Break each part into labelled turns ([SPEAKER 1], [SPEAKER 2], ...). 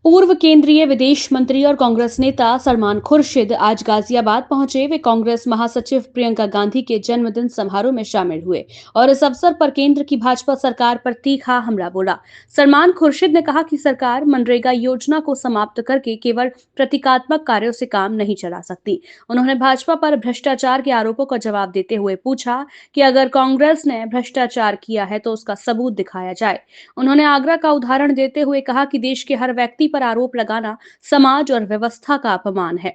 [SPEAKER 1] पूर्व केंद्रीय विदेश मंत्री और कांग्रेस नेता सलमान खुर्शीद आज गाजियाबाद पहुंचे। वे कांग्रेस महासचिव प्रियंका गांधी के जन्मदिन समारोह में शामिल हुए और इस अवसर पर केंद्र की भाजपा सरकार पर तीखा हमला बोला। सलमान खुर्शीद ने कहा कि सरकार मनरेगा योजना को समाप्त करके केवल प्रतीकात्मक कार्यों से काम नहीं चला सकती। उन्होंने भाजपा पर भ्रष्टाचार के आरोपों का जवाब देते हुए पूछा कि अगर कांग्रेस ने भ्रष्टाचार किया है तो उसका सबूत दिखाया जाए। उन्होंने आगरा का उदाहरण देते हुए कहा कि देश के हर व्यक्ति पर आरोप लगाना समाज और व्यवस्था का अपमान है।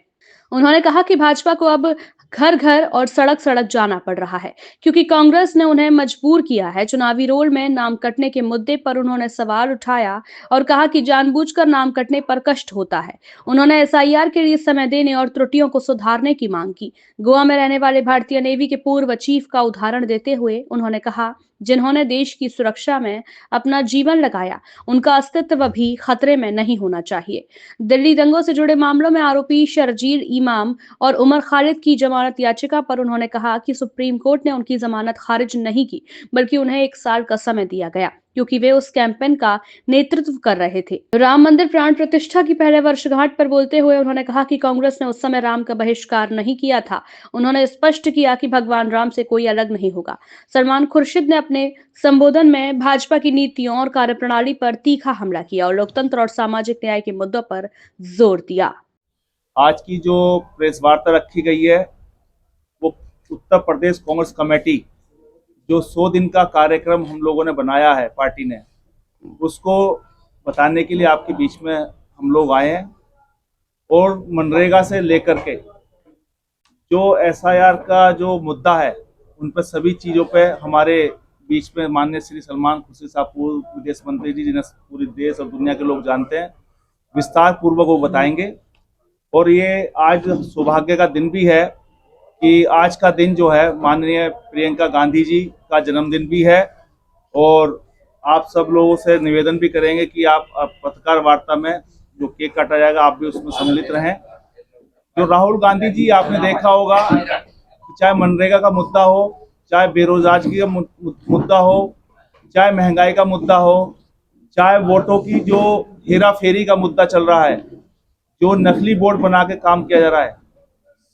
[SPEAKER 1] उन्होंने कहा कि भाजपा को अब घर घर और सड़क सड़क जाना पड़ रहा है क्योंकि कांग्रेस ने उन्हें मजबूर किया है। चुनावी रोल में नाम कटने के मुद्दे पर उन्होंने सवाल उठाया और कहा कि जानबूझकर नाम कटने पर कष्ट होता है। उन्होंने एसआईआर के लिए समय देने और त्रुटियों को सुधारने की मांग की। गोवा में रहने वाले भारतीय नेवी के पूर्व चीफ का उदाहरण देते हुए उन्होंने कहा, जिन्होंने देश की सुरक्षा में अपना जीवन लगाया, उनका अस्तित्व भी खतरे में नहीं होना चाहिए। दिल्ली दंगों से जुड़े मामलों में आरोपी शर्जील इमाम और उमर खालिद की जमानत याचिका पर उन्होंने कहा कि सुप्रीम कोर्ट ने उनकी जमानत खारिज नहीं की, बल्कि उन्हें 1 साल का समय दिया गया क्योंकि वे उस कैंपेन का नेतृत्व कर रहे थे। राम मंदिर प्राण प्रतिष्ठा की पहले वर्षगांठ पर बोलते हुए उन्होंने कहा कि कांग्रेस ने उस समय राम का बहिष्कार नहीं किया था। उन्होंने स्पष्ट किया कि भगवान राम से कोई अलग नहीं होगा। सलमान खुर्शीद ने अपने संबोधन में भाजपा की नीतियों और कार्यप्रणाली पर तीखा हमला किया और लोकतंत्र और सामाजिक न्याय के मुद्दों पर जोर दिया।
[SPEAKER 2] आज की जो प्रेस वार्ता रखी गई है वो उत्तर प्रदेश कांग्रेस कमेटी जो 100 दिन का कार्यक्रम हम लोगों ने बनाया है पार्टी ने, उसको बताने के लिए आपके बीच में हम लोग आए हैं। और मनरेगा से लेकर के जो एसआईआर का जो मुद्दा है उन पर सभी चीज़ों पे हमारे बीच में माननीय श्री सलमान खुर्शीद साहब पूर्व विदेश मंत्री जी, जिन्हें पूरे देश और दुनिया के लोग जानते हैं, विस्तार पूर्वक वो बताएंगे। और ये आज सौभाग्य का दिन भी है कि आज का दिन जो है माननीय प्रियंका गांधी जी का जन्मदिन भी है। और आप सब लोगों से निवेदन भी करेंगे कि आप पत्रकार वार्ता में जो केक काटा जाएगा आप भी उसमें सम्मिलित रहें। जो राहुल गांधी जी, आपने देखा होगा कि चाहे मनरेगा का मुद्दा हो, चाहे बेरोजगारी का मुद्दा हो, चाहे महंगाई का मुद्दा हो, चाहे वोटों की जो हेरा फेरी का मुद्दा चल रहा है, जो नकली वोट बना के काम किया जा रहा है,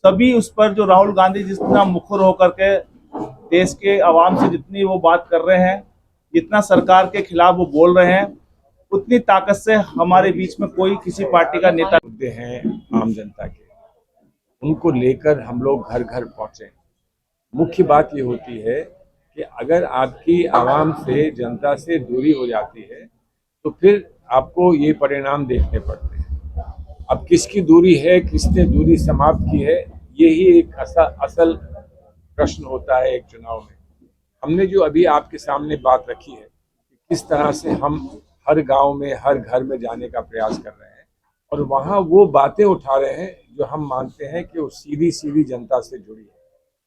[SPEAKER 2] सभी उस पर जो राहुल गांधी जितना मुखर होकर के देश के आवाम से जितनी वो बात कर रहे हैं, जितना सरकार के खिलाफ वो बोल रहे हैं, उतनी ताकत से हमारे बीच में कोई किसी पार्टी का नेता
[SPEAKER 3] मुद्दे हैं आम जनता के, उनको लेकर हम लोग घर घर पहुंचे। मुख्य बात ये होती है कि अगर आपकी आवाम से, जनता से दूरी हो जाती है तो फिर आपको ये परिणाम देखने पड़ते हैं। अब किसकी दूरी है, किसने दूरी समाप्त की है, यही एक असल प्रश्न होता है एक चुनाव में। हमने जो अभी आपके सामने बात रखी है कि किस तरह से हम हर गांव में, हर घर में जाने का प्रयास कर रहे हैं और वहाँ वो बातें उठा रहे हैं जो हम मानते हैं कि वो सीधी सीधी जनता से जुड़ी है,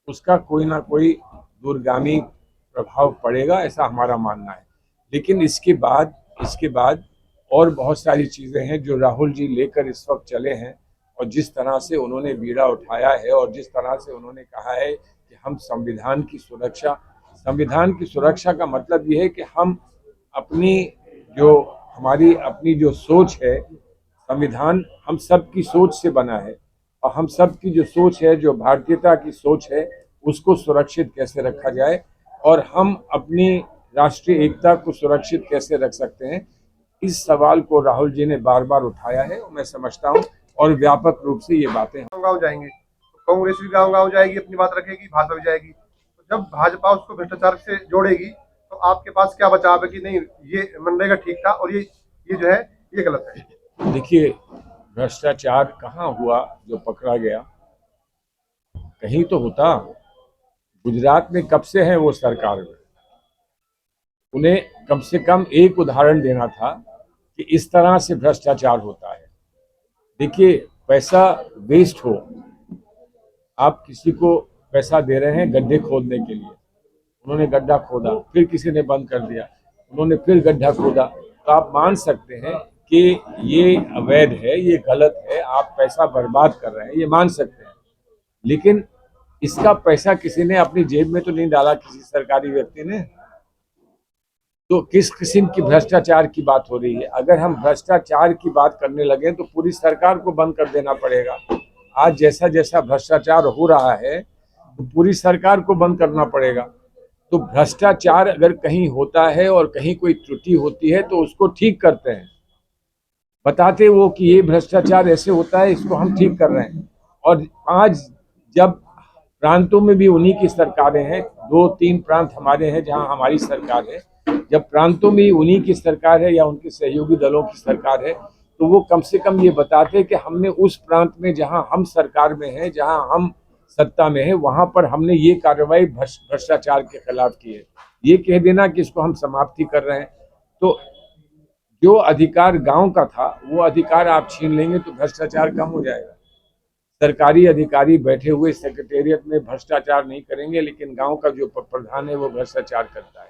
[SPEAKER 3] उसका कोई ना कोई दूरगामी प्रभाव पड़ेगा, ऐसा हमारा मानना है। लेकिन इसके बाद और बहुत सारी चीज़ें हैं जो राहुल जी लेकर इस वक्त चले हैं और जिस तरह से उन्होंने बीड़ा उठाया है और जिस तरह से उन्होंने कहा है कि हम संविधान की सुरक्षा का मतलब ये है कि हम हमारी अपनी जो सोच है, संविधान हम सब की सोच से बना है और हम सब की जो सोच है, जो भारतीयता की सोच है, उसको सुरक्षित कैसे रखा जाए और हम अपनी राष्ट्रीय एकता को सुरक्षित कैसे रख सकते हैं, इस सवाल को राहुल जी ने बार बार उठाया है। मैं समझता हूं और व्यापक रूप से ये बातें
[SPEAKER 4] गाँव जाएंगे तो कांग्रेस भी गाँव गाँव जाएगी, अपनी बात रखेगी, भाजपा भी जाएगी। तो जब भाजपा उसको भ्रष्टाचार से जोड़ेगी तो आपके पास क्या बचाव है कि नहीं ये मनरेगा ठीक था और ये जो है ये गलत है।
[SPEAKER 3] देखिए, भ्रष्टाचार कहाँ हुआ जो पकड़ा गया, कहीं तो होता। गुजरात में कब से है वो सरकार में, उन्हें कम से कम एक उदाहरण देना था कि इस तरह से भ्रष्टाचार होता है। देखिए, पैसा वेस्ट हो, आप किसी को पैसा दे रहे हैं गड्ढे खोदने के लिए, उन्होंने गड्ढा खोदा, फिर किसी ने बंद कर दिया, उन्होंने फिर गड्ढा खोदा, तो आप मान सकते हैं कि ये अवैध है, ये गलत है, आप पैसा बर्बाद कर रहे हैं, ये मान सकते हैं। लेकिन इसका पैसा किसी ने अपनी जेब में तो नहीं डाला, किसी सरकारी व्यक्ति ने। तो किस किस्म की भ्रष्टाचार की बात हो रही है? अगर हम भ्रष्टाचार की बात करने लगे तो पूरी सरकार को बंद कर देना पड़ेगा। आज जैसा जैसा भ्रष्टाचार हो रहा है तो पूरी सरकार को बंद करना पड़ेगा। तो भ्रष्टाचार अगर कहीं होता है और कहीं कोई त्रुटि होती है तो उसको ठीक करते हैं, बताते वो कि ये भ्रष्टाचार ऐसे होता है, इसको हम ठीक कर रहे हैं। और आज जब प्रांतों में भी उन्हीं की सरकारें हैं, 2-3 प्रांत हमारे हैं जहां हमारी सरकार है, जब प्रांतों में उन्हीं की सरकार है या उनके सहयोगी दलों की सरकार है, तो वो कम से कम ये बताते हैं कि हमने उस प्रांत में जहां हम सरकार में हैं, जहां हम सत्ता में है, वहां पर हमने ये कार्रवाई भ्रष्टाचार के खिलाफ की है। ये कह देना कि इसको हम समाप्ति कर रहे हैं, तो जो अधिकार गांव का था वो अधिकार आप छीन लेंगे तो भ्रष्टाचार कम हो जाएगा। सरकारी अधिकारी बैठे हुए सेक्रेटेरिएट में भ्रष्टाचार नहीं करेंगे, लेकिन गांव का जो प्रधान है वो भ्रष्टाचार करता है।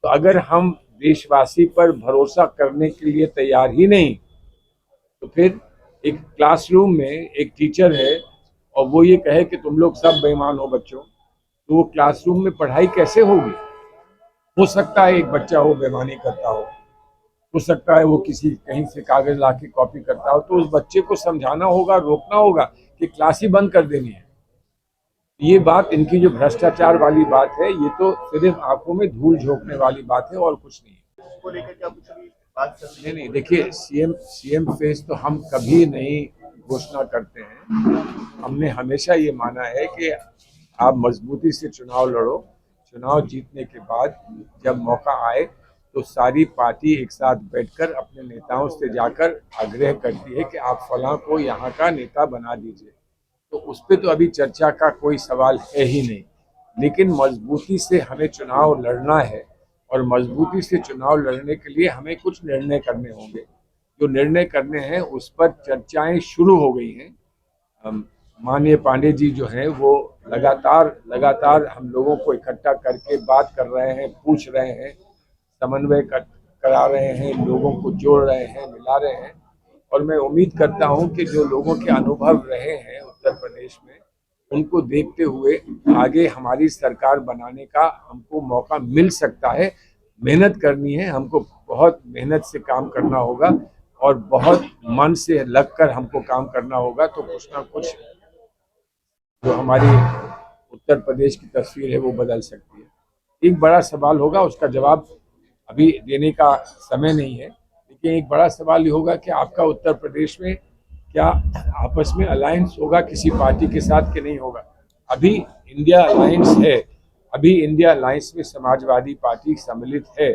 [SPEAKER 3] तो अगर हम देशवासी पर भरोसा करने के लिए तैयार ही नहीं, तो फिर एक क्लासरूम में एक टीचर है और वो ये कहे कि तुम लोग सब बेईमान हो बच्चों, तो वो क्लासरूम में पढ़ाई कैसे होगी? हो सकता है एक बच्चा हो बेईमानी करता हो सकता है वो किसी कहीं से कागज ला के कॉपी करता हो, तो उस बच्चे को समझाना होगा, रोकना होगा कि क्लास ही बंद कर देनी है। ये बात, इनकी जो भ्रष्टाचार वाली बात है, ये तो सिर्फ आंखों में धूल झोंकने वाली बात है और कुछ नहीं है।
[SPEAKER 4] इसको लेकर क्या कुछ भी बात चल रही है?
[SPEAKER 3] नहीं, देखिए, सीएम फेस तो हम कभी नहीं घोषणा करते हैं। हमने हमेशा ये माना है कि आप मजबूती से चुनाव लड़ो, चुनाव जीतने के बाद जब मौका आए तो सारी पार्टी एक साथ बैठकर अपने नेताओं से जाकर आग्रह करती है कि आप फलां को यहाँ का नेता बना दीजिए। तो उस पर तो अभी चर्चा का कोई सवाल है ही नहीं, लेकिन मजबूती से हमें चुनाव लड़ना है और मजबूती से चुनाव लड़ने के लिए हमें कुछ निर्णय करने होंगे। जो निर्णय करने हैं उस पर चर्चाएं शुरू हो गई हैं। माननीय पांडे जी जो हैं वो लगातार हम लोगों को इकट्ठा करके बात कर रहे हैं, पूछ रहे हैं, समन्वय करा रहे हैं, लोगों को जोड़ रहे हैं, मिला रहे हैं। और मैं उम्मीद करता हूं कि जो लोगों के अनुभव रहे हैं उत्तर प्रदेश में, उनको देखते हुए आगे हमारी सरकार बनाने का हमको मौका मिल सकता है। मेहनत करनी है, हमको बहुत मेहनत से काम करना होगा और बहुत मन से लगकर हमको काम करना होगा, तो कुछ ना कुछ जो हमारी उत्तर प्रदेश की तस्वीर है वो बदल सकती है। एक बड़ा सवाल होगा, उसका जवाब अभी देने का समय नहीं है, लेकिन एक बड़ा सवाल ये होगा कि आपका उत्तर प्रदेश में क्या आपस में अलायंस होगा किसी पार्टी के साथ कि नहीं होगा। अभी इंडिया अलायंस है, अभी इंडिया अलायंस में समाजवादी पार्टी सम्मिलित है,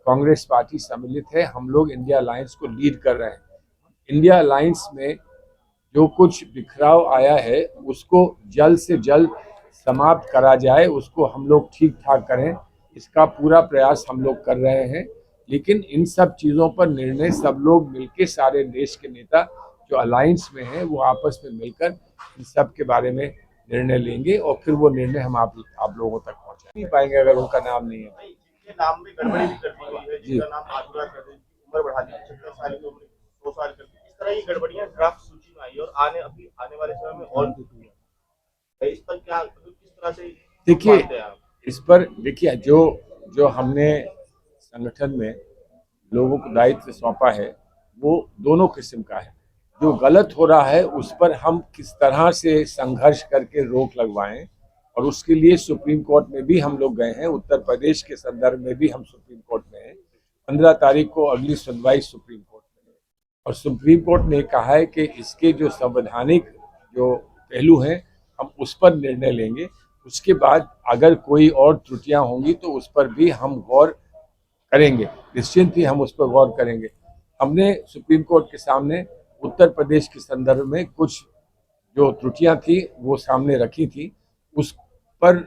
[SPEAKER 3] कांग्रेस पार्टी सम्मिलित है, हम लोग इंडिया अलायंस को लीड कर रहे हैं। इंडिया अलायंस में जो कुछ बिखराव आया है उसको जल्द से जल्द समाप्त करा जाए, उसको हम लोग ठीक ठाक करें, इसका पूरा प्रयास हम लोग कर रहे हैं। लेकिन इन सब चीज़ों पर निर्णय सब लोग मिलके, सारे देश के नेता जो अलायंस में हैं वो आपस में मिलकर इन सब के बारे में निर्णय लेंगे और फिर वो निर्णय हम आप लोगों तक पहुंचा नहीं पाएंगे अगर उनका नाम नहीं है।
[SPEAKER 4] जिनके नाम में गड़बड़ी भी कर दी गई है,
[SPEAKER 3] जी।
[SPEAKER 4] जिनका नाम आधुरा कर दी, उम्र बढ़ा दी, 17 साल की उम्र 2 साल कर दी, इस तरह की गड़बड़ियां ड्राफ्ट सूची में आई और आने वाले समय में और भी हुई। इस पर क्या, किस तरह से
[SPEAKER 3] देखिए,
[SPEAKER 4] मानते हैं आप?
[SPEAKER 3] इस पर देखिए, जो हमने संगठन में लोगों को दायित्व सौंपा है वो दोनों किस्म का है। जो गलत हो रहा है उस पर हम किस तरह से संघर्ष करके रोक लगवाएं, और उसके लिए सुप्रीम कोर्ट में भी हम लोग गए हैं। उत्तर प्रदेश के संदर्भ में भी हम सुप्रीम कोर्ट में हैं। 15 तारीख को अगली सुनवाई सुप्रीम कोर्ट में है और सुप्रीम कोर्ट ने कहा है कि इसके जो संवैधानिक जो पहलू हैं हम उस पर निर्णय लेंगे। उसके बाद अगर कोई और त्रुटियां होंगी तो उस पर भी हम गौर करेंगे, निश्चिंत ही हम उस पर गौर करेंगे। हमने सुप्रीम कोर्ट के सामने उत्तर प्रदेश के संदर्भ में कुछ जो त्रुटियां थी वो सामने रखी थी, उस पर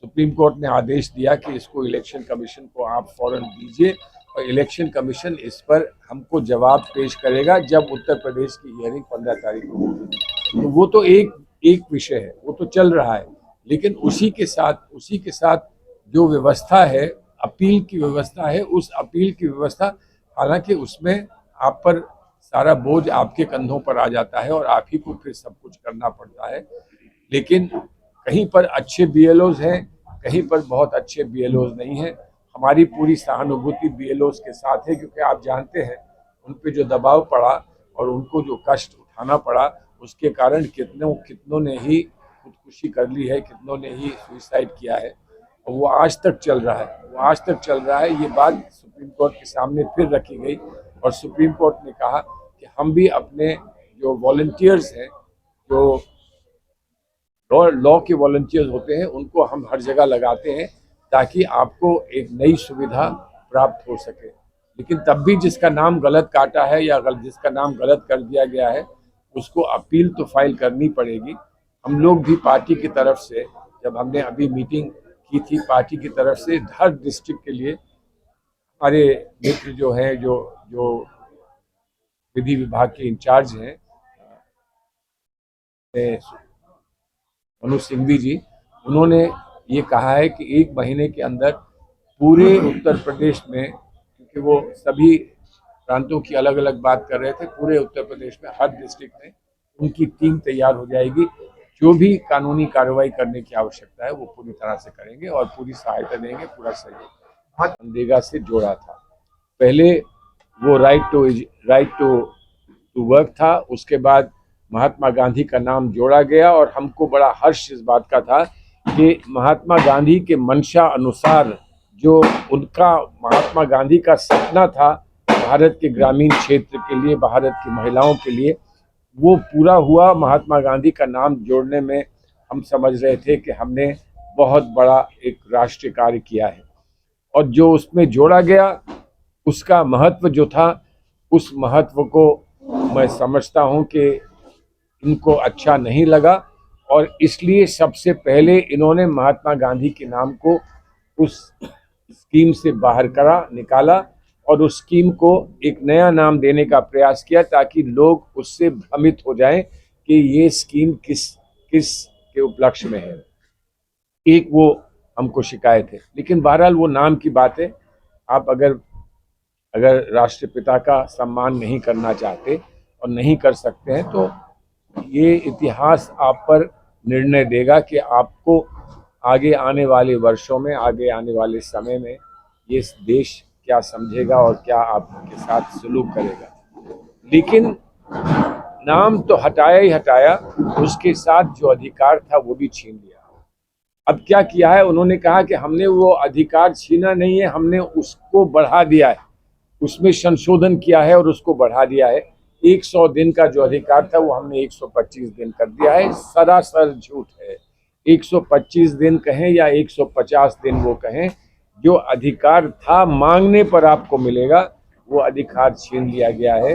[SPEAKER 3] सुप्रीम कोर्ट ने आदेश दिया कि इसको इलेक्शन कमीशन को आप फौरन दीजिए और इलेक्शन कमीशन इस पर हमको जवाब पेश करेगा जब उत्तर प्रदेश की हियरिंग 15 तारीख को होगी। तो वो तो एक विषय है, वो तो चल रहा है, लेकिन उसी के साथ जो व्यवस्था है, अपील की व्यवस्था है, उस अपील की व्यवस्था, हालांकि उसमें आप पर सारा बोझ आपके कंधों पर आ जाता है और आप ही को फिर सब कुछ करना पड़ता है। लेकिन कहीं पर अच्छे बीएलओज हैं, कहीं पर बहुत अच्छे बीएलओज नहीं हैं। हमारी पूरी सहानुभूति बीएलओस के साथ है, क्योंकि आप जानते हैं उन पे जो दबाव पड़ा और उनको जो कष्ट उठाना पड़ा, उसके कारण कितनों ने ही खुदकुशी कर ली है, कितनों ने ही सुसाइड किया है, और वो आज तक चल रहा है। ये बात सुप्रीम कोर्ट के सामने फिर रखी गई और सुप्रीम कोर्ट ने कहा कि हम भी अपने जो वॉलंटियर्स हैं, जो लॉ के वॉलंटियर्स होते हैं, उनको हम हर जगह लगाते हैं ताकि आपको एक नई सुविधा प्राप्त हो सके। लेकिन तब भी जिसका नाम गलत काटा है या जिसका नाम गलत कर दिया गया है, उसको अपील तो फाइल करनी पड़ेगी। हम लोग भी पार्टी की तरफ से, जब हमने अभी मीटिंग की थी पार्टी की तरफ से, हर डिस्ट्रिक्ट के लिए हमारे मित्र जो हैं, जो विधि विभाग के इंचार्ज हैं, मनु सिंघवी जी, उन्होंने ये कहा है कि 1 महीने के अंदर पूरे उत्तर प्रदेश में, क्योंकि वो सभी प्रांतों की अलग अलग बात कर रहे थे, पूरे उत्तर प्रदेश में हर डिस्ट्रिक्ट में उनकी टीम तैयार हो जाएगी। जो भी कानूनी कार्रवाई करने की आवश्यकता है वो पूरी तरह से करेंगे और पूरी सहायता देंगे, पूरा सहयोग। मनरेगा से जोड़ा था, पहले वो राइट टू वर्क था, उसके बाद महात्मा गांधी का नाम जोड़ा गया और हमको बड़ा हर्ष इस बात का था कि महात्मा गांधी के मंशा अनुसार, जो उनका महात्मा गांधी का सपना था भारत के ग्रामीण क्षेत्र के लिए, भारत की महिलाओं के लिए, वो पूरा हुआ। महात्मा गांधी का नाम जोड़ने में हम समझ रहे थे कि हमने बहुत बड़ा एक राष्ट्रीय कार्य किया है, और जो उसमें जोड़ा गया उसका महत्व जो था, उस महत्व को मैं समझता हूं कि इनको अच्छा नहीं लगा, और इसलिए सबसे पहले इन्होंने महात्मा गांधी के नाम को उस स्कीम से बाहर निकाला और उस स्कीम को एक नया नाम देने का प्रयास किया, ताकि लोग उससे भ्रमित हो जाएं कि ये स्कीम किस के उपलक्ष्य में है। एक वो हमको शिकायत है, लेकिन बहरहाल वो नाम की बात है। आप अगर राष्ट्रपिता का सम्मान नहीं करना चाहते और नहीं कर सकते हैं, तो ये इतिहास आप पर निर्णय देगा कि आपको आगे आने वाले वर्षों में, आगे आने वाले समय में ये देश क्या समझेगा और क्या आपके साथ सलूक करेगा। लेकिन नाम तो हटाया ही हटाया, उसके साथ जो अधिकार था वो भी छीन लिया। अब क्या किया है, उन्होंने कहा कि हमने वो अधिकार छीना नहीं है, हमने उसको बढ़ा दिया है, उसमें संशोधन किया है और उसको बढ़ा दिया है। 100 दिन का जो अधिकार था वो हमने 125 दिन कर दिया है। सरासर झूठ है। 125 दिन कहें या 150 दिन वो कहें, जो अधिकार था मांगने पर आपको मिलेगा, वो अधिकार छीन लिया गया है।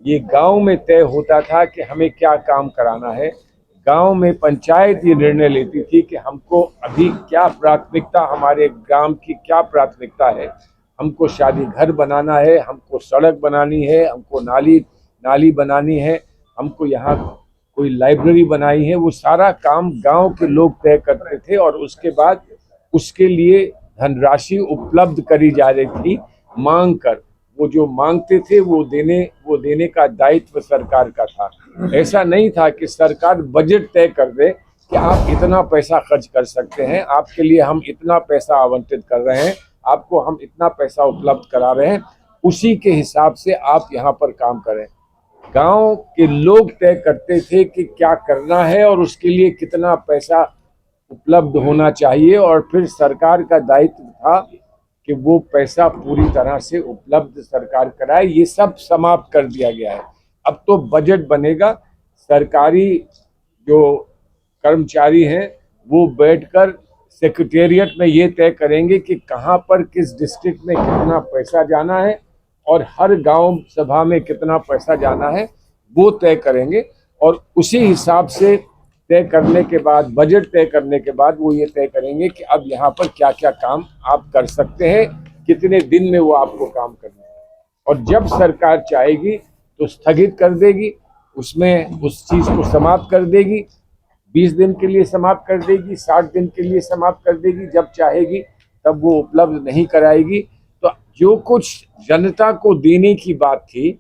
[SPEAKER 3] ये गांव में तय होता था कि हमें क्या काम कराना है। गांव में पंचायत ये निर्णय लेती थी कि हमको अभी क्या प्राथमिकता, हमारे ग्राम की क्या प्राथमिकता है। हमको शादी घर बनाना है, हमको सड़क बनानी है, हमको नाली बनानी है, हमको यहाँ कोई लाइब्रेरी बनाई है। वो सारा काम गांव के लोग तय करते थे और उसके बाद उसके लिए धनराशि उपलब्ध करी जा रही थी मांग कर। वो जो मांगते थे वो देने का दायित्व सरकार का था। ऐसा नहीं था कि सरकार बजट तय कर दे कि आप इतना पैसा खर्च कर सकते हैं, आपके लिए हम इतना पैसा आवंटित कर रहे हैं, आपको हम इतना पैसा उपलब्ध करा रहे हैं, उसी के हिसाब से आप यहाँ पर काम करें। गांव के लोग तय करते थे कि क्या करना है और उसके लिए कितना पैसा उपलब्ध होना चाहिए, और फिर सरकार का दायित्व था कि वो पैसा पूरी तरह से उपलब्ध सरकार कराए। ये सब समाप्त कर दिया गया है। अब तो बजट बनेगा, सरकारी जो कर्मचारी हैं वो बैठकर सेक्रेटेरिएट में ये तय करेंगे कि कहाँ पर किस डिस्ट्रिक्ट में कितना पैसा जाना है और हर गांव सभा में कितना पैसा जाना है, वो तय करेंगे। और उसी हिसाब से तय करने के बाद, बजट तय करने के बाद, वो ये तय करेंगे कि अब यहाँ पर क्या क्या काम आप कर सकते हैं, कितने दिन में वो आपको काम करना है। और जब सरकार चाहेगी तो स्थगित कर देगी, उसमें उस चीज़ को समाप्त कर देगी। 20 दिन के लिए समाप्त कर देगी, 60 दिन के लिए समाप्त कर देगी। जब चाहेगी तब वो उपलब्ध नहीं कराएगी। तो जो कुछ जनता को देने की बात थी,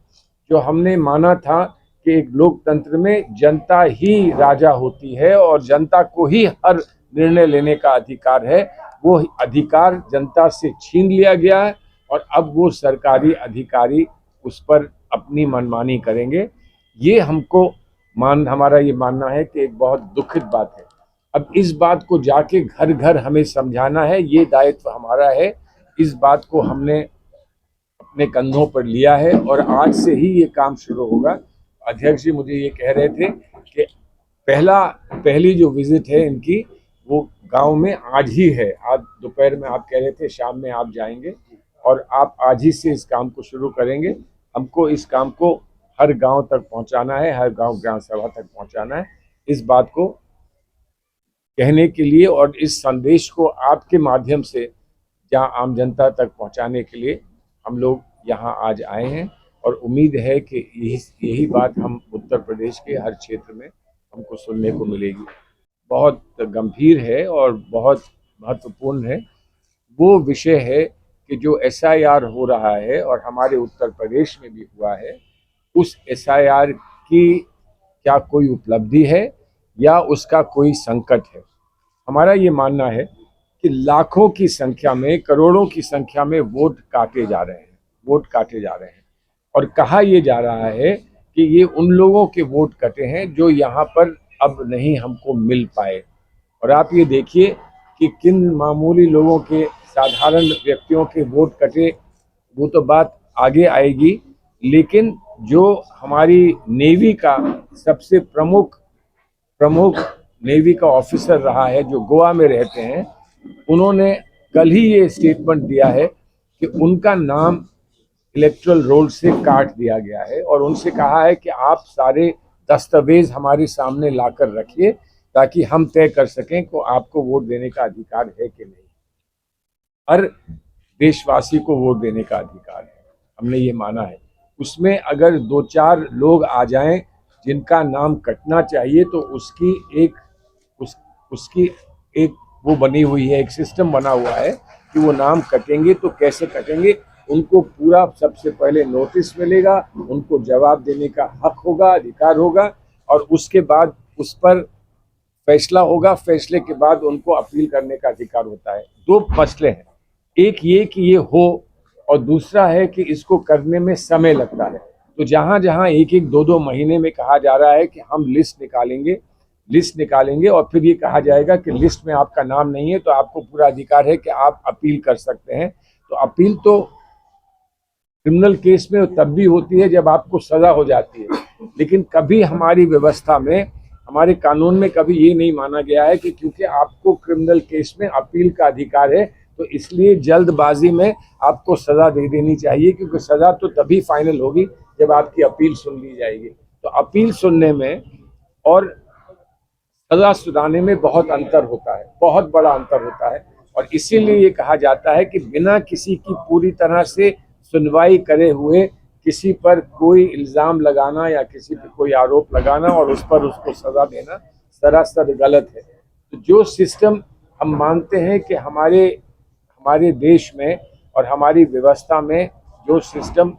[SPEAKER 3] जो हमने माना था कि एक लोकतंत्र में जनता ही राजा होती है और जनता को ही हर निर्णय लेने का अधिकार है, वो अधिकार जनता से छीन लिया गया है और अब वो सरकारी अधिकारी उस पर अपनी मनमानी करेंगे। ये हमारा ये मानना है कि एक बहुत दुखद बात है। अब इस बात को जाके घर घर हमें समझाना है, ये दायित्व हमारा है। इस बात को हमने अपने कंधों पर लिया है और आज से ही ये काम शुरू होगा। अध्यक्ष जी मुझे ये कह रहे थे कि पहली जो विजिट है इनकी वो गांव में आज ही है। आज दोपहर में आप कह रहे थे शाम में आप जाएंगे और आप आज ही से इस काम को शुरू करेंगे। हमको इस काम को हर गांव तक पहुंचाना है, हर गांव ग्राम सभा तक पहुंचाना है। इस बात को कहने के लिए और इस संदेश को आपके माध्यम से जहां आम जनता तक पहुंचाने के लिए हम लोग यहाँ आज आए हैं और उम्मीद है कि यही बात हम उत्तर प्रदेश के हर क्षेत्र में हमको सुनने को मिलेगी। बहुत गंभीर है और बहुत महत्वपूर्ण है। वो विषय है कि जो SIR हो रहा है और हमारे उत्तर प्रदेश में भी हुआ है, उस SIR की क्या कोई उपलब्धि है या उसका कोई संकट है। हमारा ये मानना है कि लाखों की संख्या में, करोड़ों की संख्या में वोट काटे जा रहे हैं और कहा यह जा रहा है कि ये उन लोगों के वोट कटे हैं जो यहाँ पर अब नहीं हमको मिल पाए। और आप ये देखिए कि किन मामूली लोगों के, साधारण व्यक्तियों के वोट कटे, वो तो बात आगे आएगी। लेकिन जो हमारी नेवी का सबसे प्रमुख नेवी का ऑफिसर रहा है, जो गोवा में रहते हैं, उन्होंने कल ही ये स्टेटमेंट दिया है कि उनका नाम इलेक्टोरल रोल से काट दिया गया है और उनसे कहा है कि आप सारे दस्तावेज हमारे सामने लाकर रखिए ताकि हम तय कर सकें कि आपको वोट देने का अधिकार है कि नहीं। हर देशवासी को वोट देने का अधिकार है, हमने ये माना है। उसमें अगर 2-4 लोग आ जाएं जिनका नाम कटना चाहिए तो उसकी एक वो बनी हुई है, एक सिस्टम बना हुआ है कि वो नाम कटेंगे तो कैसे कटेंगे। उनको पूरा सबसे पहले नोटिस मिलेगा, उनको जवाब देने का हक होगा, अधिकार होगा और उसके बाद उस पर फैसला होगा। फैसले के बाद उनको अपील करने का अधिकार होता है। 2 मसले हैं, एक ये कि ये हो और दूसरा है कि इसको करने में समय लगता है। तो जहाँ जहाँ 1-1, 2-2 महीने में कहा जा रहा है कि हम लिस्ट निकालेंगे और फिर ये कहा जाएगा कि लिस्ट में आपका नाम नहीं है तो आपको पूरा अधिकार है कि आप अपील कर सकते हैं। तो अपील तो क्रिमिनल केस में तब भी होती है जब आपको सजा हो जाती है, लेकिन कभी हमारी व्यवस्था में, हमारे कानून में कभी ये नहीं माना गया है कि क्योंकि आपको क्रिमिनल केस में अपील का अधिकार है तो इसलिए जल्दबाजी में आपको सजा दे देनी चाहिए, क्योंकि सजा तो तभी फाइनल होगी जब आपकी अपील सुन ली जाएगी। तो अपील सुनने में और सजा सुनाने में बहुत अंतर होता है, बहुत बड़ा अंतर होता है। और इसीलिए ये कहा जाता है कि बिना किसी की पूरी तरह से सुनवाई करे हुए किसी पर कोई इल्ज़ाम लगाना या किसी पर कोई आरोप लगाना और उस पर उसको सजा देना सरासर गलत है। तो जो सिस्टम हम मानते हैं कि हमारे देश में और हमारी व्यवस्था में जो सिस्टम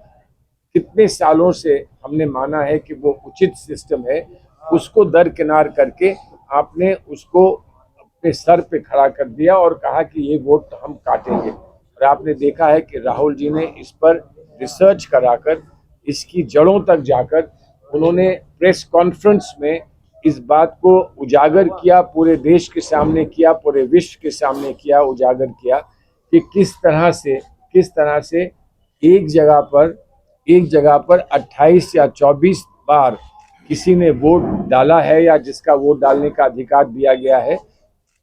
[SPEAKER 3] कितने सालों से हमने माना है कि वो उचित सिस्टम है, उसको दरकिनार करके आपने उसको अपने सर पे खड़ा कर दिया और कहा कि ये वोट हम काटेंगे। और आपने देखा है कि राहुल जी ने इस पर रिसर्च कराकर, इसकी जड़ों तक जाकर उन्होंने प्रेस कॉन्फ्रेंस में इस बात को उजागर किया, पूरे देश के सामने किया, पूरे विश्व के सामने किया, उजागर किया कि किस तरह से एक जगह पर 28 या 24 बार किसी ने वोट डाला है या जिसका वोट डालने का अधिकार दिया गया है,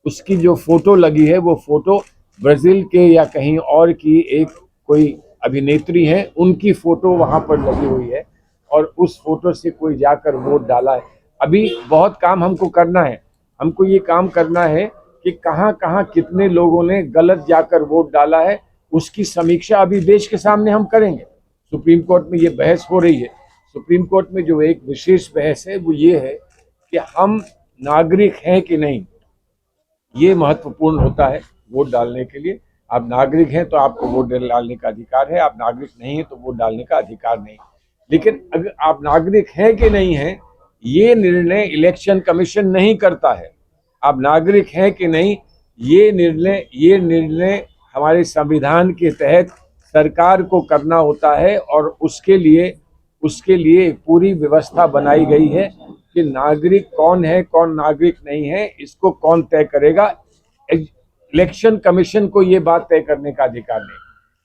[SPEAKER 3] उसकी जो फोटो लगी है वो फोटो ब्राजील के या कहीं और की एक कोई अभिनेत्री है, उनकी फोटो वहां पर लगी हुई है और उस फोटो से कोई जाकर वोट डाला है। अभी बहुत काम हमको करना है। हमको ये काम करना है कि कहाँ कहाँ कितने लोगों ने गलत जाकर वोट डाला है, उसकी समीक्षा अभी देश के सामने हम करेंगे। सुप्रीम कोर्ट में ये बहस हो रही है। सुप्रीम कोर्ट में जो एक विशेष बहस है वो ये है कि हम नागरिक हैं कि नहीं। ये महत्वपूर्ण होता है वोट डालने के लिए। आप नागरिक हैं तो आपको वोट डालने का अधिकार है, आप नागरिक नहीं हैं तो वोट डालने का अधिकार नहीं। लेकिन अगर आप नागरिक हैं कि नहीं हैं, ये निर्णय इलेक्शन कमीशन नहीं करता है। आप नागरिक हैं कि नहीं ये निर्णय हमारे संविधान के तहत सरकार को करना होता है और उसके लिए पूरी व्यवस्था बनाई गई है कि नागरिक कौन है कौन नागरिक नहीं है इसको कौन तय करेगा। इलेक्शन कमीशन को ये बात तय करने का अधिकार नहीं।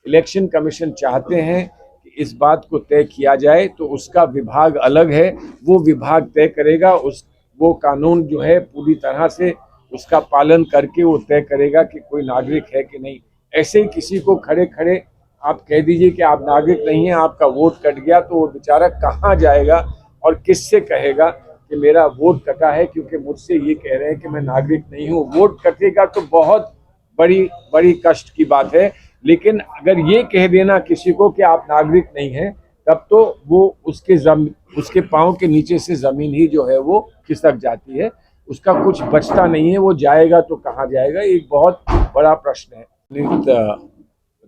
[SPEAKER 3] इलेक्शन कमीशन चाहते हैं कि इस बात को तय किया जाए तो उसका विभाग अलग है, वो विभाग तय करेगा। वो कानून जो है पूरी तरह से उसका पालन करके वो तय करेगा कि कोई नागरिक है कि नहीं। ऐसे ही किसी को खड़े खड़े आप कह दीजिए कि आप नागरिक नहीं हैं, आपका वोट कट गया, तो वो बेचारा कहाँ जाएगा और किससे कहेगा कि मेरा वोट कटा है क्योंकि मुझसे ये कह रहे हैं कि मैं नागरिक नहीं हूँ। वोट कटेगा तो बहुत बड़ी कष्ट की बात है, लेकिन अगर ये कह देना किसी को कि आप नागरिक नहीं हैं, तब तो वो उसके पाँव के नीचे से जमीन ही जो है वो खिसक जाती है, उसका कुछ बचता नहीं है। वो जाएगा तो कहाँ जाएगा, एक बहुत बड़ा प्रश्न है।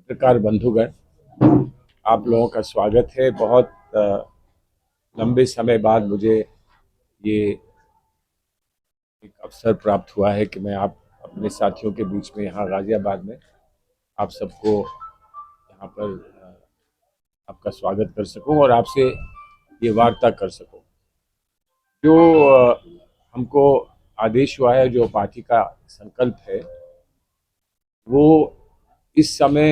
[SPEAKER 3] पत्रकार बंधुगण, आप लोगों का स्वागत है। बहुत लंबे समय बाद मुझे ये एक अवसर प्राप्त हुआ है कि मैं आप अपने साथियों के बीच में यहाँ गाजियाबाद में आप सबको यहाँ पर आपका स्वागत कर सकूं और आपसे ये वार्ता कर सकूं। जो हमको आदेश हुआ है, जो पार्टी का संकल्प है, वो इस समय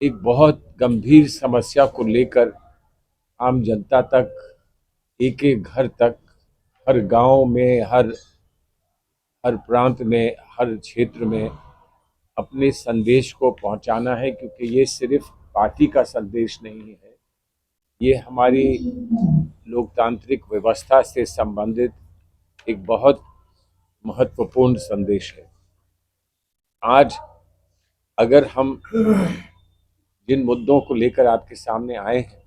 [SPEAKER 3] एक बहुत गंभीर समस्या को लेकर आम जनता तक, एक एक घर तक, हर गांव में, हर प्रांत में, हर क्षेत्र में अपने संदेश को पहुंचाना है, क्योंकि ये सिर्फ पार्टी का संदेश नहीं है, ये हमारी लोकतांत्रिक व्यवस्था से संबंधित एक बहुत महत्वपूर्ण संदेश है। आज अगर हम जिन मुद्दों को लेकर आपके सामने आए हैं,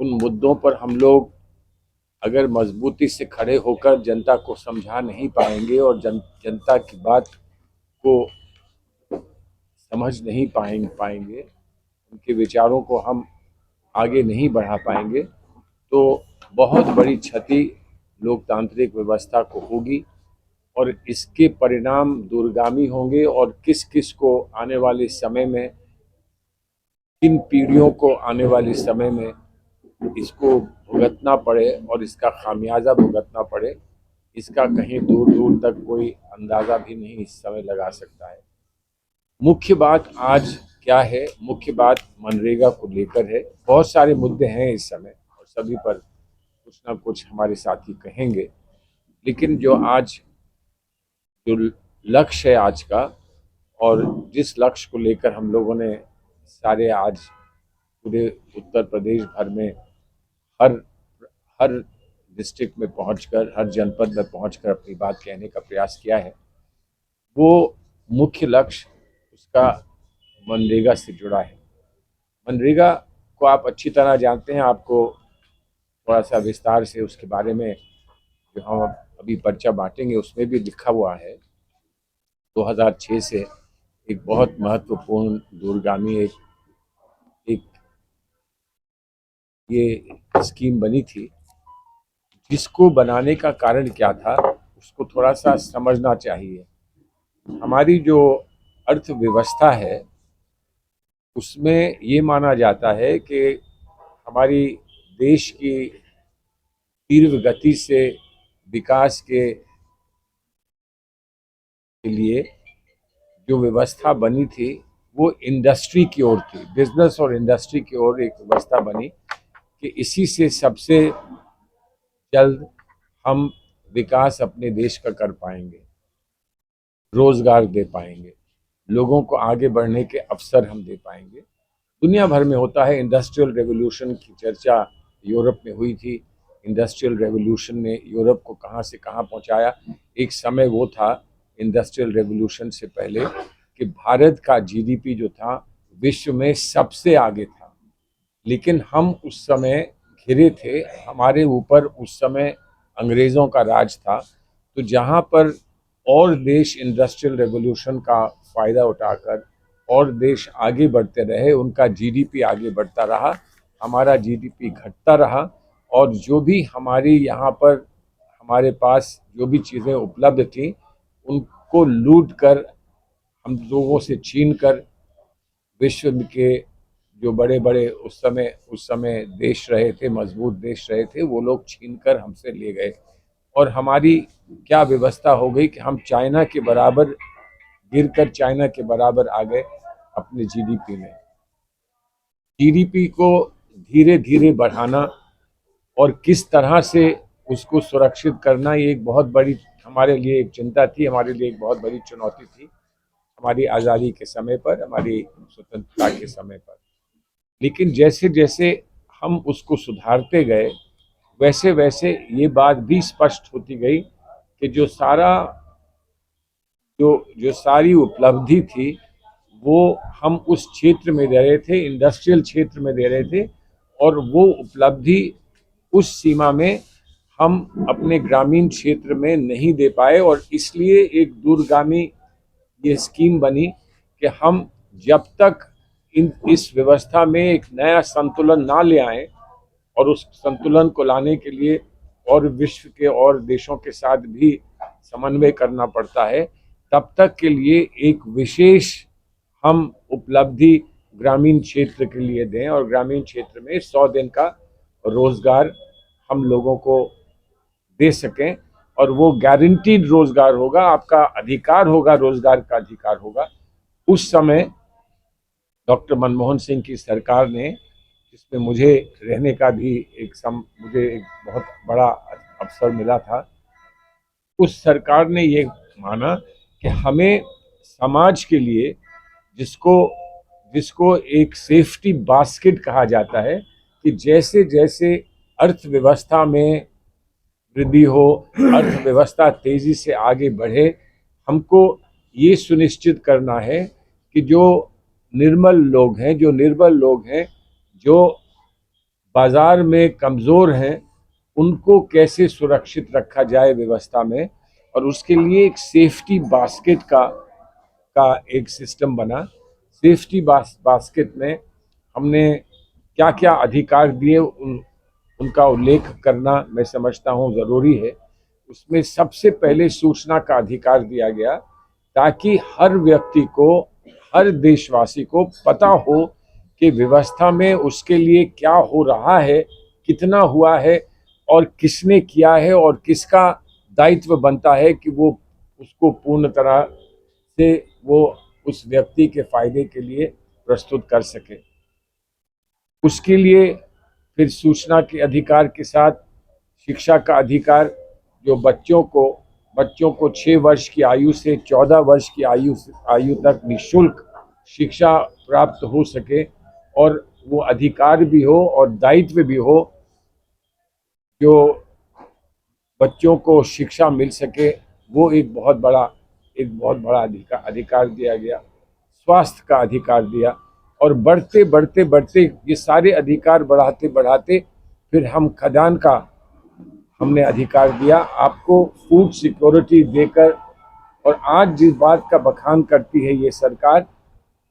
[SPEAKER 3] उन मुद्दों पर हम लोग अगर मजबूती से खड़े होकर जनता को समझा नहीं पाएंगे और जनता की बात को समझ नहीं पाएंगे, उनके विचारों को हम आगे नहीं बढ़ा पाएंगे, तो बहुत बड़ी क्षति लोकतांत्रिक व्यवस्था को होगी और इसके परिणाम दूरगामी होंगे। और किस किस को आने वाले समय में, किन पीढ़ियों को आने वाले समय में इसको भुगतना पड़े और इसका खामियाजा भुगतना पड़े, इसका कहीं दूर दूर तक कोई अंदाज़ा भी नहीं इस समय लगा सकता है। मुख्य बात आज क्या है? मुख्य बात मनरेगा को लेकर है। बहुत सारे मुद्दे हैं इस समय और सभी पर कुछ ना कुछ हमारे साथी कहेंगे, लेकिन जो लक्ष्य है आज का, और जिस लक्ष्य को लेकर हम लोगों ने सारे आज पूरे उत्तर प्रदेश भर में हर डिस्ट्रिक्ट में पहुंचकर, हर जनपद में पहुंचकर अपनी बात कहने का प्रयास किया है, वो मुख्य लक्ष्य उसका मनरेगा से जुड़ा है। मनरेगा को आप अच्छी तरह जानते हैं, आपको थोड़ा सा विस्तार से उसके बारे में जो हम अभी पर्चा बांटेंगे उसमें भी लिखा हुआ है। 2006 से एक बहुत महत्वपूर्ण दूरगामी एक ये स्कीम बनी थी, जिसको बनाने का कारण क्या था उसको थोड़ा सा समझना चाहिए। हमारी जो अर्थव्यवस्था है उसमें ये माना जाता है कि हमारी देश की तीव्र गति से विकास के लिए जो व्यवस्था बनी थी वो इंडस्ट्री की ओर थी, बिजनेस और इंडस्ट्री की ओर एक व्यवस्था बनी कि इसी से सबसे जल्द हम विकास अपने देश का कर पाएंगे, रोजगार दे पाएंगे, लोगों को आगे बढ़ने के अवसर हम दे पाएंगे। दुनिया भर में होता है। इंडस्ट्रियल रेवोल्यूशन की चर्चा यूरोप में हुई थी। इंडस्ट्रियल रेवोल्यूशन ने यूरोप को कहाँ से कहाँ पहुँचाया। एक समय वो था इंडस्ट्रियल रेवोल्यूशन से पहले कि भारत का जीडीपी जो था विश्व में सबसे आगे था, लेकिन हम उस समय घिरे थे, हमारे ऊपर उस समय अंग्रेज़ों का राज था। तो जहाँ पर और देश इंडस्ट्रियल रेवोल्यूशन का फ़ायदा उठाकर और देश आगे बढ़ते रहे, उनका जीडीपी आगे बढ़ता रहा, हमारा जीडीपी घटता रहा, और जो भी हमारी यहाँ पर हमारे पास जो भी चीज़ें उपलब्ध थी उनको लूट कर, हम लोगों से छीन कर विश्व के जो बड़े बड़े उस समय देश रहे थे, मजबूत देश रहे थे, वो लोग छीन कर हमसे ले गए। और हमारी क्या व्यवस्था हो गई कि हम चाइना के बराबर गिरकर चाइना के बराबर आ गए अपने जीडीपी में। जीडीपी को धीरे धीरे बढ़ाना और किस तरह से उसको सुरक्षित करना, ये एक बहुत बड़ी हमारे लिए एक चिंता थी, हमारे लिए एक बहुत बड़ी चुनौती थी, हमारी आज़ादी के समय पर, हमारी स्वतंत्रता के समय पर। लेकिन जैसे जैसे हम उसको सुधारते गए, वैसे वैसे ये बात भी स्पष्ट होती गई कि जो सारी उपलब्धि थी, वो हम उस क्षेत्र में दे रहे थे, इंडस्ट्रियल क्षेत्र में दे रहे थे, और वो उपलब्धि उस सीमा में हम अपने ग्रामीण क्षेत्र में नहीं दे पाए। और इसलिए एक दूरगामी ये स्कीम बनी कि हम जब तक इस व्यवस्था में एक नया संतुलन ना ले आए, और उस संतुलन को लाने के लिए और विश्व के और देशों के साथ भी समन्वय करना पड़ता है, तब तक के लिए एक विशेष हम उपलब्धि ग्रामीण क्षेत्र के लिए दें, और ग्रामीण क्षेत्र में 100 दिन का रोजगार हम लोगों को दे सकें। और वो गारंटीड रोजगार होगा, आपका अधिकार होगा, रोजगार का अधिकार होगा। उस समय डॉक्टर मनमोहन सिंह की सरकार ने, जिसमें मुझे रहने का भी मुझे एक बहुत बड़ा अवसर मिला था, उस सरकार ने ये माना कि हमें समाज के लिए, जिसको एक सेफ्टी बास्केट कहा जाता है, कि जैसे जैसे अर्थव्यवस्था में वृद्धि हो, अर्थव्यवस्था तेजी से आगे बढ़े, हमको ये सुनिश्चित करना है कि जो निर्बल लोग हैं, जो बाजार में कमज़ोर हैं, उनको कैसे सुरक्षित रखा जाए व्यवस्था में। और उसके लिए एक सेफ्टी बास्केट का एक सिस्टम बना। सेफ्टी बास्केट में हमने क्या क्या अधिकार दिए, उनका उल्लेख करना मैं समझता हूँ ज़रूरी है। उसमें सबसे पहले सूचना का अधिकार दिया गया, ताकि हर व्यक्ति को, हर देशवासी को पता हो कि व्यवस्था में उसके लिए क्या हो रहा है, कितना हुआ है, और किसने किया है, और किसका दायित्व बनता है कि वो उसको पूर्ण तरह से वो उस व्यक्ति के फायदे के लिए प्रस्तुत कर सके। उसके लिए फिर सूचना के अधिकार के साथ शिक्षा का अधिकार, जो बच्चों को 6 वर्ष की आयु से 14 वर्ष की आयु तक निःशुल्क शिक्षा प्राप्त हो सके, और वो अधिकार भी हो और दायित्व भी हो, जो बच्चों को शिक्षा मिल सके, वो एक बहुत बड़ा अधिकार दिया गया। स्वास्थ्य का अधिकार दिया, और बढ़ते ये सारे अधिकार बढ़ाते फिर हम खदान का हमने अधिकार दिया, आपको फूड सिक्योरिटी देकर। और आज जिस बात का बखान करती है ये सरकार,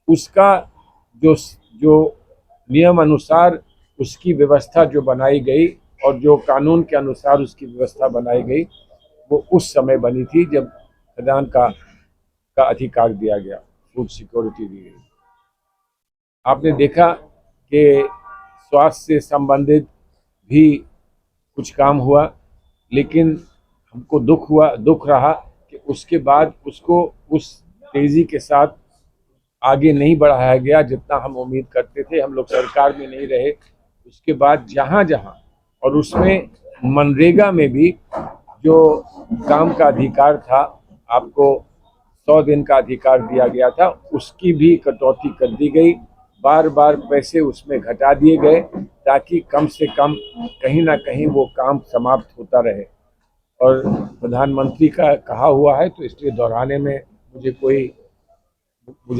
[SPEAKER 3] उसका जो नियम अनुसार उसकी व्यवस्था जो बनाई गई, और जो कानून के अनुसार उसकी व्यवस्था बनाई गई, वो उस समय बनी थी जब खदान का अधिकार दिया गया, फूड सिक्योरिटी दी गई। आपने देखा कि स्वास्थ्य से संबंधित भी कुछ काम हुआ, लेकिन हमको दुख रहा कि उसके बाद उसको उस तेजी के साथ आगे नहीं बढ़ाया गया जितना हम उम्मीद करते थे। हम लोग सरकार में नहीं रहे, उसके बाद जहाँ और उसमें मनरेगा में भी जो काम का अधिकार था, आपको 100 दिन का अधिकार दिया गया था, उसकी भी कटौती कर दी गई। बार पैसे उसमें घटा दिए गए, ताकि कम से कम कहीं ना कहीं वो काम समाप्त होता रहे। और प्रधानमंत्री का कहा हुआ है, तो इसलिए दोहराने में मुझे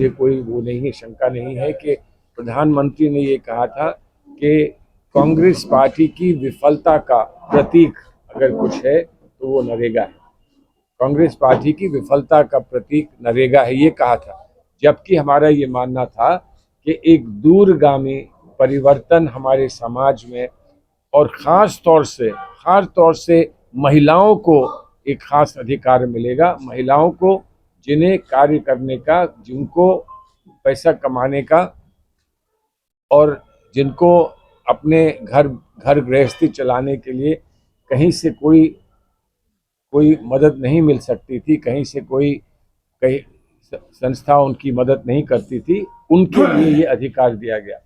[SPEAKER 3] कोई वो नहीं है, शंका नहीं है कि प्रधानमंत्री ने ये कहा था कि कांग्रेस पार्टी की विफलता का प्रतीक अगर कुछ है तो वो नरेगा है। कांग्रेस पार्टी की विफलता का प्रतीक नरेगा है, ये कहा था। जबकि हमारा ये मानना था कि एक दूरगामी परिवर्तन हमारे समाज में, और खास तौर से महिलाओं को एक खास अधिकार मिलेगा। महिलाओं को जिन्हें कार्य करने का, जिनको पैसा कमाने का और जिनको अपने घर गृहस्थी चलाने के लिए कहीं से कोई मदद नहीं मिल सकती थी, कहीं से कहीं संस्था उनकी मदद नहीं करती थी, उनके लिए ये अधिकार दिया गया।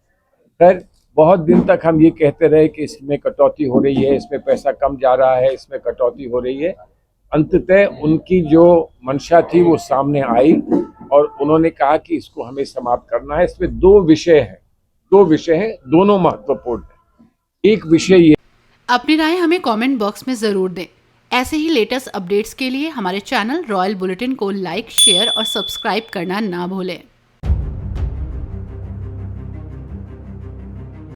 [SPEAKER 3] खैर बहुत दिन तक हम ये कहते रहे कि इसमें कटौती हो रही है, इसमें पैसा कम जा रहा है, इसमें कटौती हो रही है। अंततः उनकी जो मंशा थी वो सामने आई और उन्होंने कहा कि इसको हमें समाप्त करना है। इसमें दो विषय हैं, दोनों महत्वपूर्ण हैं। एक विषय ये,
[SPEAKER 5] अपनी राय हमें कमेंट बॉक्स में ज़रूर दें। ऐसे ही लेटेस्ट अपडेट्स के लिए हमारे चैनल रॉयल बुलेटिन को लाइक, शेयर और सब्सक्राइब करना ना भूलें।